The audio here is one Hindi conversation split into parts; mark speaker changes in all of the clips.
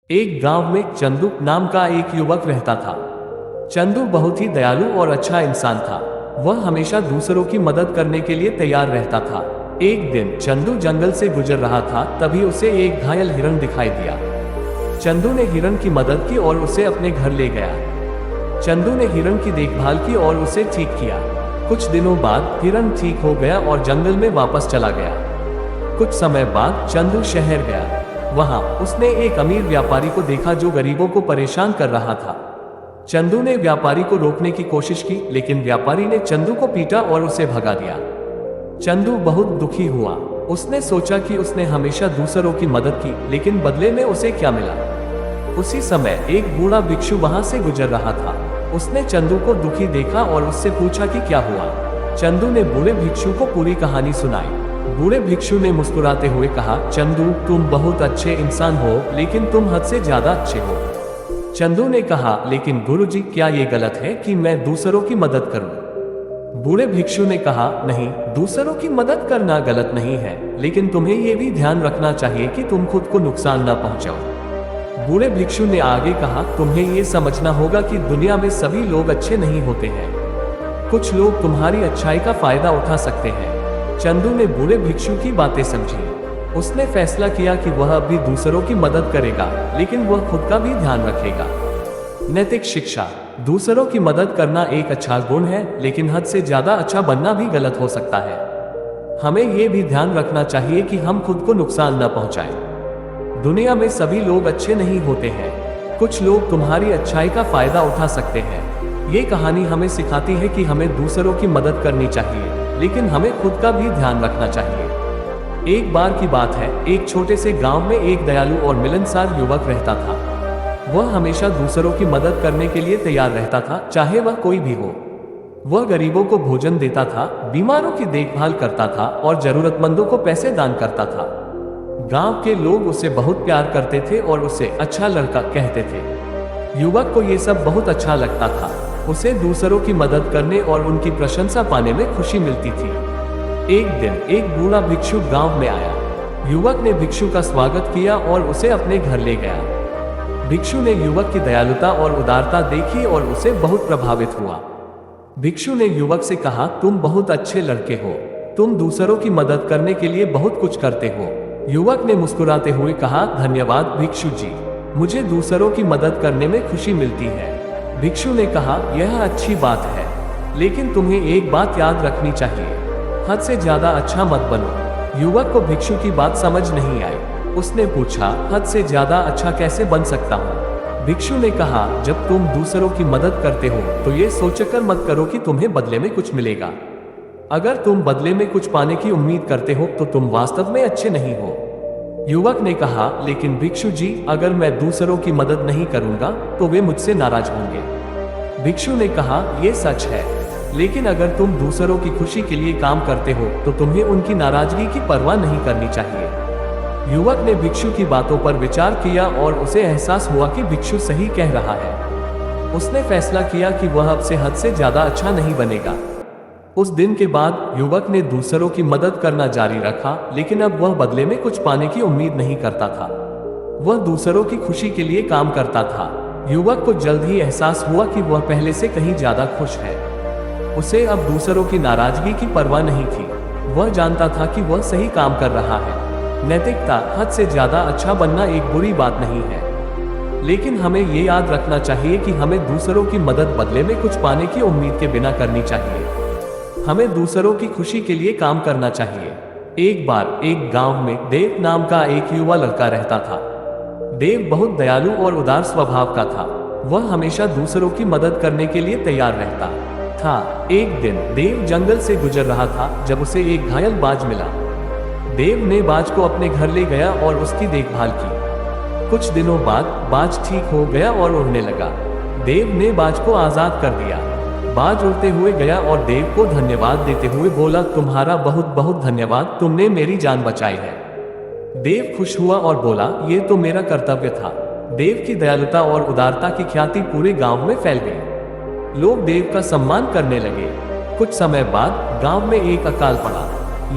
Speaker 1: एक गांव में चंदू नाम का एक युवक रहता था। चंदू बहुत ही दयालु और अच्छा इंसान था। वह हमेशा दूसरों की मदद करने के लिए तैयार रहता था। एक दिन चंदू जंगल से गुजर रहा था, तभी उसे एक घायल हिरण दिखाई दिया। चंदू ने हिरण की मदद की और उसे अपने घर ले गया। चंदू ने हिरण की देखभाल की और उसे ठीक किया। कुछ दिनों बाद हिरण ठीक हो गया और जंगल में वापस चला गया। कुछ समय बाद चंदू शहर गया। वहां उसने एक अमीर व्यापारी को देखा जो गरीबों को परेशान कर रहा था। चंदू ने व्यापारी को रोकने की कोशिश की, लेकिन व्यापारी ने चंदू को पीटा और उसे भगा दिया। चंदू बहुत दुखी हुआ। उसने सोचा कि उसने हमेशा दूसरों की मदद की, लेकिन बदले में उसे क्या मिला। उसी समय एक बूढ़ा भिक्षु वहां से गुजर रहा था। उसने चंदू को दुखी देखा और उससे पूछा कि क्या हुआ। चंदू ने बूढ़े भिक्षु को पूरी कहानी सुनाई। बूढ़े भिक्षु ने मुस्कुराते हुए कहा, चंदू, तुम बहुत अच्छे इंसान हो, लेकिन तुम हद से ज्यादा अच्छे हो। चंदू ने कहा, लेकिन गुरुजी, क्या ये गलत है कि मैं दूसरों की मदद करूं? बूढ़े भिक्षु ने कहा, नहीं, दूसरों की मदद करना गलत नहीं है, लेकिन तुम्हें ये भी ध्यान रखना चाहिए कि तुम खुद को नुकसान न पहुंचाओ। बूढ़े भिक्षु ने आगे कहा, तुम्हें ये समझना होगा कि दुनिया में सभी लोग अच्छे नहीं होते हैं। कुछ लोग तुम्हारी अच्छाई का फायदा उठा सकते हैं। चंदू ने बूढ़े भिक्षु की बातें समझी। उसने फैसला किया कि वह अब भी दूसरों की मदद करेगा, लेकिन वह खुद का भी ध्यान रखेगा। नैतिक शिक्षा। दूसरों की मदद करना एक अच्छा गुण है, लेकिन हद से ज्यादा अच्छा बनना भी गलत हो सकता है। हमें यह भी ध्यान रखना चाहिए कि हम खुद को नुकसान न पहुंचाएं। दुनिया में सभी लोग अच्छे नहीं होते हैं। कुछ लोग तुम्हारी अच्छाई का फायदा उठा सकते हैं। ये कहानी हमें सिखाती है कि हमें दूसरों की मदद करनी चाहिए, लेकिन हमें खुद का भी ध्यान रखना चाहिए। एक बार की बात है, एक छोटे से गांव में एक दयालु और मिलनसार युवक रहता था। वह हमेशा दूसरों की मदद करने के लिए तैयार रहता था, चाहे वह कोई भी हो। वह गरीबों को भोजन देता था, बीमारों की देखभाल करता था और जरूरतमंदों को पैसे दान करता था। गांव के लोग उसे बहुत प्यार करते थे और उसे अच्छा लड़का कहते थे। युवक को ये सब बहुत अच्छा लगता था। उसे दूसरों की मदद करने और उनकी प्रशंसा पाने में खुशी मिलती थी। एक दिन एक बूढ़ा भिक्षु गांव में आया। युवक ने भिक्षु का स्वागत किया और उसे अपने घर ले गया। भिक्षु ने युवक की दयालुता और उदारता देखी और उसे बहुत प्रभावित हुआ। भिक्षु ने युवक से कहा, तुम बहुत अच्छे लड़के हो। तुम दूसरों की मदद करने के लिए बहुत कुछ करते हो। युवक ने मुस्कुराते हुए कहा, धन्यवाद भिक्षु जी, मुझे दूसरों की मदद करने में खुशी मिलती है। भिक्षु ने कहा, यह अच्छी बात है, लेकिन तुम्हें एक बात याद रखनी चाहिए, हद से ज्यादा अच्छा मत बनो। युवक को भिक्षु की बात समझ नहीं आई। उसने पूछा, हद से ज्यादा अच्छा कैसे बन सकता हूँ? भिक्षु ने कहा, जब तुम दूसरों की मदद करते हो तो ये सोचकर मत करो कि तुम्हें बदले में कुछ मिलेगा। अगर तुम बदले में कुछ पाने की उम्मीद करते हो तो तुम वास्तव में अच्छे नहीं हो। युवक ने कहा, लेकिन भिक्षु जी, अगर मैं दूसरों की मदद नहीं करूंगा तो वे मुझसे नाराज होंगे। भिक्षु ने कहा, यह सच है, लेकिन अगर तुम दूसरों की खुशी के लिए काम करते हो तो तुम्हें उनकी नाराजगी की परवाह नहीं करनी चाहिए। युवक ने भिक्षु की बातों पर विचार किया और उसे एहसास हुआ कि भिक्षु सही कह रहा है। उसने फैसला किया कि वह अब से हद से ज्यादा अच्छा नहीं बनेगा। उस दिन के बाद युवक ने दूसरों की मदद करना जारी रखा, लेकिन अब वह बदले में कुछ पाने की उम्मीद नहीं करता था। वह दूसरों की खुशी के लिए काम करता था। युवक को जल्द ही एहसास हुआ कि वह पहले से कहीं ज्यादा खुश है। उसे अब दूसरों की नाराजगी की परवाह नहीं थी। वह जानता था कि वह सही काम कर रहा है। नैतिकता। हद से ज्यादा अच्छा बनना एक बुरी बात नहीं है, लेकिन हमें ये याद रखना चाहिए कि हमें दूसरों की मदद बदले में कुछ पाने की उम्मीद के बिना करनी चाहिए। हमें दूसरों की खुशी के लिए काम करना चाहिए। एक बार एक गांव में देव नाम का एक युवा लड़का रहता था। देव बहुत दयालु और उदार स्वभाव का था। वह हमेशा दूसरों की मदद करने के लिए तैयार रहता था। एक दिन देव जंगल से गुजर रहा था जब उसे एक घायल बाज मिला। देव ने बाज को अपने घर ले गया और उसकी देखभाल की। कुछ दिनों बाद बाज ठीक हो गया और उड़ने लगा। देव ने बाज को आजाद कर दिया। बाज उड़ते हुए गया और देव को धन्यवाद देते हुए बोला, तुम्हारा बहुत बहुत धन्यवाद, तुमने मेरी जान बचाई है। देव खुश हुआ और बोला, ये तो मेरा कर्तव्य था। देव की दयालुता और उदारता की ख्याति पूरे गांव में फैल गई। लोग देव का सम्मान करने लगे। कुछ समय बाद गांव में एक अकाल पड़ा।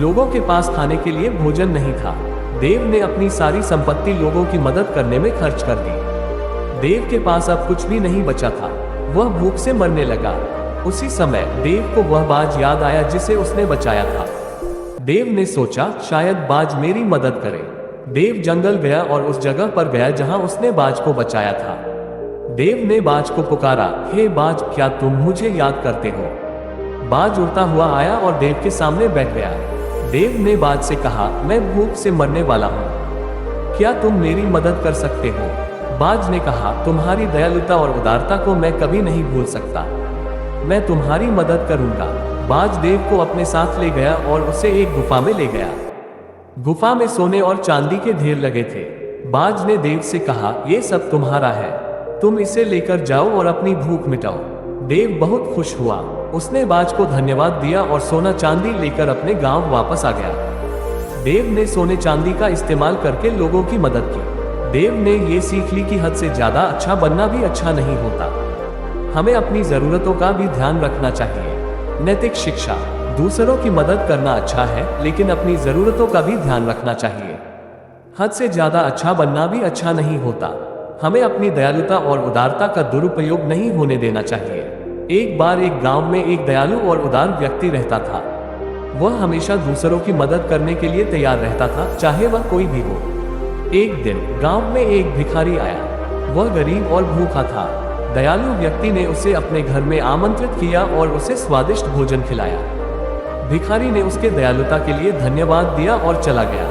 Speaker 1: लोगों के पास खाने के लिए भोजन नहीं था। देव ने अपनी सारी संपत्ति लोगों की मदद करने में खर्च कर दी। देव के पास अब कुछ भी नहीं बचा था। वह भूख से मरने लगा। उसी समय देव को वह बाज याद आया जिसे उसने बचाया था। देव ने सोचा शायद बाज मेरी मदद करे। देव जंगल गया और उस जगह पर गया जहां उसने बाज को बचाया था। देव ने बाज को पुकारा, हे बाज, क्या तुम मुझे याद करते हो? बाज उड़ता हुआ आया और देव के सामने बैठ गया। देव ने बाज से कहा, मैं भूख से मरने वाला हूँ, क्या तुम मेरी मदद कर सकते हो? बाज ने कहा, तुम्हारी दयालुता और उदारता को मैं कभी नहीं भूल सकता, मैं तुम्हारी मदद करूंगा। बाज देव को अपने साथ ले गया और उसे एक गुफा में ले गया। गुफा में सोने और चांदी के ढेर लगे थे। बाज ने देव से कहा, ये सब तुम्हारा है, तुम इसे लेकर जाओ और अपनी भूख मिटाओ। देव बहुत खुश हुआ। उसने बाज को धन्यवाद दिया और सोना चांदी लेकर अपने गांव वापस आ गया। देव ने सोने चांदी का इस्तेमाल करके लोगों की मदद की। देव ने ये सीख ली कि हद से ज्यादा अच्छा बनना भी अच्छा नहीं होता। हमें अपनी जरूरतों का भी ध्यान रखना चाहिए। नैतिक शिक्षा, दूसरों की मदद करना अच्छा है, लेकिन अपनी जरूरतों का भी ध्यान रखना चाहिए। हद से ज्यादा अच्छा बनना भी अच्छा नहीं होता। हमें अपनी दयालुता और उदारता का दुरुपयोग नहीं होने देना चाहिए। एक बार एक गांव में एक दयालु और उदार व्यक्ति रहता था। वह हमेशा दूसरों की मदद करने के लिए तैयार रहता था, चाहे वह कोई भी हो। एक दिन गांव में एक भिखारी आया। वह गरीब और भूखा था। दयालु व्यक्ति ने उसे अपने घर में आमंत्रित किया और उसे स्वादिष्ट भोजन खिलाया। भिखारी ने उसके दयालुता के लिए धन्यवाद दिया और चला गया।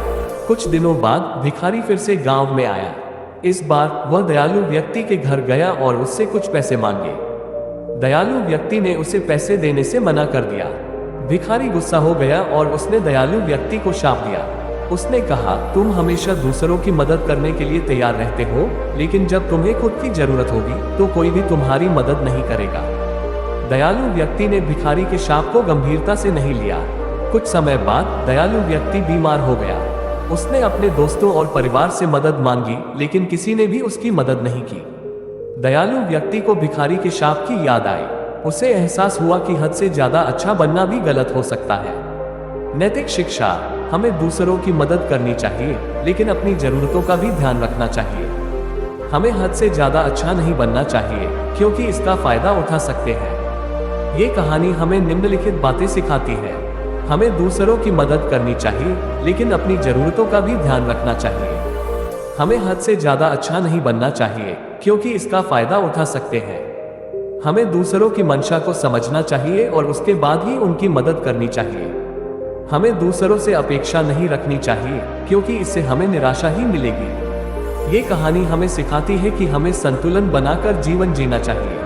Speaker 1: कुछ दिनों बाद भिखारी फिर से गांव में आया। इस बार वह दयालु व्यक्ति के घर गया और उससे कुछ पैसे मांगे। दयालु व्यक्ति ने उसे पैसे देने से मना कर दिया। भिखारी गुस्सा हो गया और उसने दयालु व्यक्ति को शाप दिया। उसने कहा, तुम हमेशा दूसरों की मदद करने के लिए तैयार रहते हो, लेकिन जब तुम्हें खुद की जरूरत होगी तो कोई भी तुम्हारी मदद नहीं करेगा। दयालु व्यक्ति ने भिखारी के शाप को गंभीरता से नहीं लिया। कुछ समय बाद दयालु व्यक्ति बीमार हो गया। उसने अपने दोस्तों और परिवार से मदद मांगी, लेकिन किसी ने भी उसकी मदद नहीं की। दयालु व्यक्ति को भिखारी के शाप की याद आई। उसे एहसास हुआ कि हद से ज्यादा अच्छा बनना भी गलत हो सकता है। नैतिक शिक्षा, हमें दूसरों की मदद करनी चाहिए, लेकिन अपनी जरूरतों का भी ध्यान रखना चाहिए। हमें हद से ज्यादा अच्छा नहीं बनना चाहिए, क्योंकि इसका फायदा उठा सकते हैं। ये कहानी हमें निम्नलिखित बातें सिखाती है। हमें दूसरों की मदद करनी चाहिए, लेकिन अपनी जरूरतों का भी ध्यान रखना चाहिए। हमें हद से ज्यादा अच्छा नहीं बनना चाहिए, क्योंकि इसका फायदा उठा सकते हैं। हमें दूसरों की मंशा को समझना चाहिए और उसके बाद ही उनकी मदद करनी चाहिए। हमें दूसरों से अपेक्षा नहीं रखनी चाहिए, क्योंकि इससे हमें निराशा ही मिलेगी। ये कहानी हमें सिखाती है कि हमें संतुलन बनाकर जीवन जीना चाहिए।